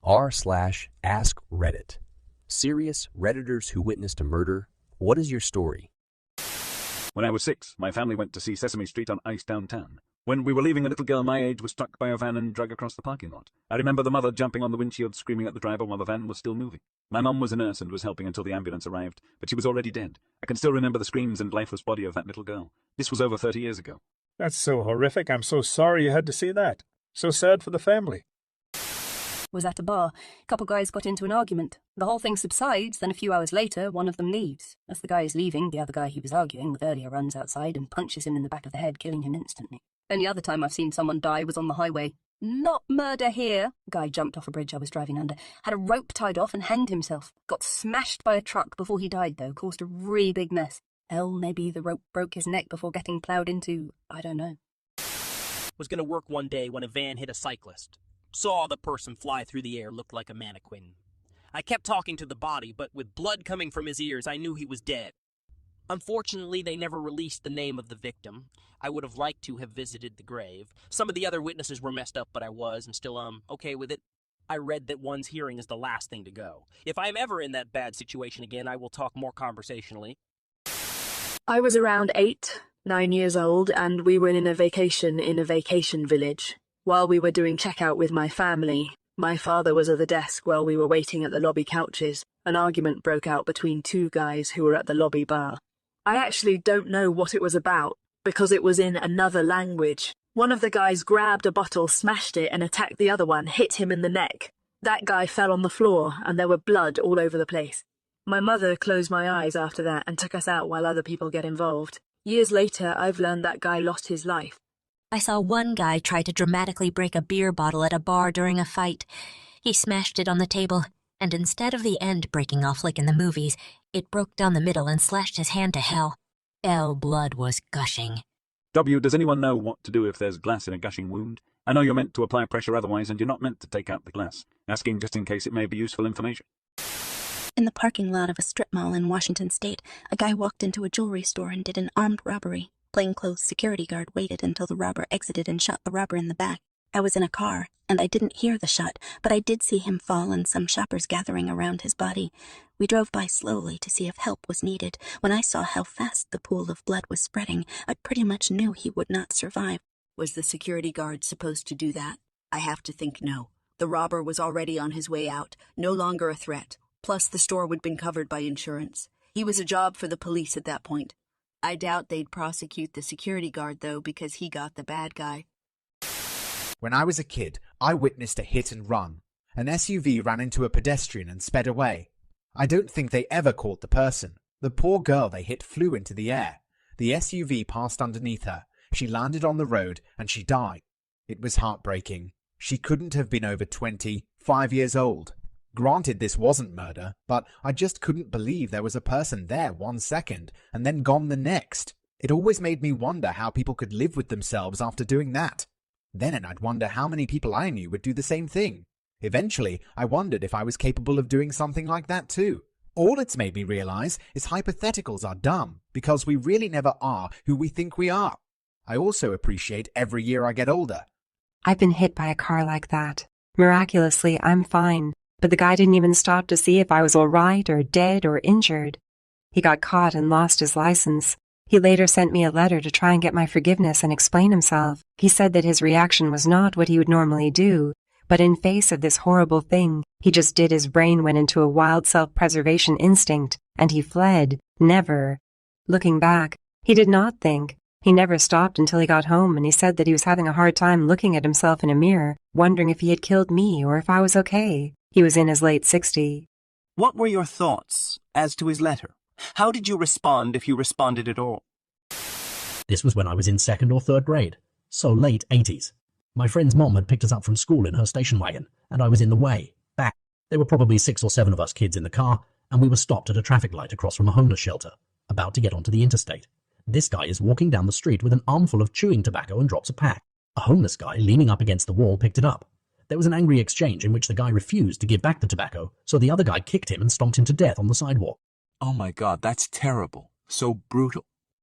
r/askreddit. Serious Redditors who witnessed a murder. What is your story? When I was 6, my family went to see Sesame Street on ice downtown. When we were leaving, a little girl my age was struck by a van and dragged across the parking lot. I remember the mother jumping on the windshield, screaming at the driver while the van was still moving. My mum was a nurse and was helping until the ambulance arrived, but she was already dead. I can still remember the screams and lifeless body of that little girl. This was over 30 years ago. That's so horrific. I'm so sorry you had to see that. So sad for the family. Was at a bar. A couple guys got into an argument. The whole thing subsides, then a few hours later, one of them leaves. As the guy is leaving, the other guy he was arguing with earlier runs outside and punches him in the back of the head, killing him instantly. Then the other time I've seen someone die was on the highway. Not murder here. Guy jumped off a bridge I was driving under, had a rope tied off and hanged himself. Got smashed by a truck before he died, though. Caused a really big mess. Hell, maybe the rope broke his neck before getting ploughed into, I don't know. Was going to work one day when a van hit a cyclist. Saw the person fly through the air, looked like a mannequin. I kept talking to the body, but with blood coming from his ears, I knew he was dead. Unfortunately, they never released the name of the victim. I would have liked to have visited the grave. Some of the other witnesses were messed up, but I was, and still, okay with it. I read that one's hearing is the last thing to go. If I'm ever in that bad situation again, I will talk more conversationally. I was around 8, 9 years old, and we were in a vacation village. While we were doing checkout with my family, my father was at the desk while we were waiting at the lobby couches. An argument broke out between two guys who were at the lobby bar. I actually don't know what it was about, because it was in another language. One of the guys grabbed a bottle, smashed it, and attacked the other one, hit him in the neck. That guy fell on the floor, and there were blood all over the place. My mother closed my eyes after that and took us out while other people get involved. Years later, I've learned that guy lost his life. I saw one guy try to dramatically break a beer bottle at a bar during a fight. He smashed it on the table, and instead of the end breaking off like in the movies, it broke down the middle and slashed his hand to hell. Blood was gushing. W, does anyone know what to do if there's glass in a gushing wound? I know you're meant to apply pressure otherwise, and you're not meant to take out the glass. Asking just in case it may be useful information. In the parking lot of a strip mall in Washington State, a guy walked into a jewelry store and did an armed robbery. Plainclothes security guard waited until the robber exited and shot the robber in the back. I was in a car, and I didn't hear the shot, but I did see him fall and some shoppers gathering around his body. We drove by slowly to see if help was needed. When I saw how fast the pool of blood was spreading, I pretty much knew he would not survive. Was the security guard supposed to do that? I have to think no. The robber was already on his way out, no longer a threat. Plus, the store would have been covered by insurance. He was a job for the police at that point. I doubt they'd prosecute the security guard, though, because he got the bad guy. When I was a kid, I witnessed a hit and run. An SUV ran into a pedestrian and sped away. I don't think they ever caught the person. The poor girl they hit flew into the air. The SUV passed underneath her. She landed on the road and she died. It was heartbreaking. She couldn't have been over 25 years old. Granted, this wasn't murder, but I just couldn't believe there was a person there 1 second and then gone the next. It always made me wonder how people could live with themselves after doing that. Then I'd wonder how many people I knew would do the same thing. Eventually, I wondered if I was capable of doing something like that too. All it's made me realize is hypotheticals are dumb, because we really never are who we think we are. I also appreciate every year I get older. I've been hit by a car like that. Miraculously, I'm fine. But the guy didn't even stop to see if I was all right or dead or injured. He got caught and lost his license. He later sent me a letter to try and get my forgiveness and explain himself. He said that his reaction was not what he would normally do, but in face of this horrible thing, he just did. His brain went into a wild self-preservation instinct, and he fled. Never. Looking back, he did not think. He never stopped until he got home, and he said that he was having a hard time looking at himself in a mirror, wondering if he had killed me or if I was okay. He was in his late 60s. What were your thoughts as to his letter? How did you respond, if you responded at all? This was when I was in 2nd or 3rd grade, so late 80s. My friend's mom had picked us up from school in her station wagon, and I was in the way, back. There were probably 6 or 7 of us kids in the car, and we were stopped at a traffic light across from a homeless shelter, about to get onto the interstate. This guy is walking down the street with an armful of chewing tobacco and drops a pack. A homeless guy leaning up against the wall picked it up. There was an angry exchange in which the guy refused to give back the tobacco, so the other guy kicked him and stomped him to death on the sidewalk. Oh my God, that's terrible. So brutal.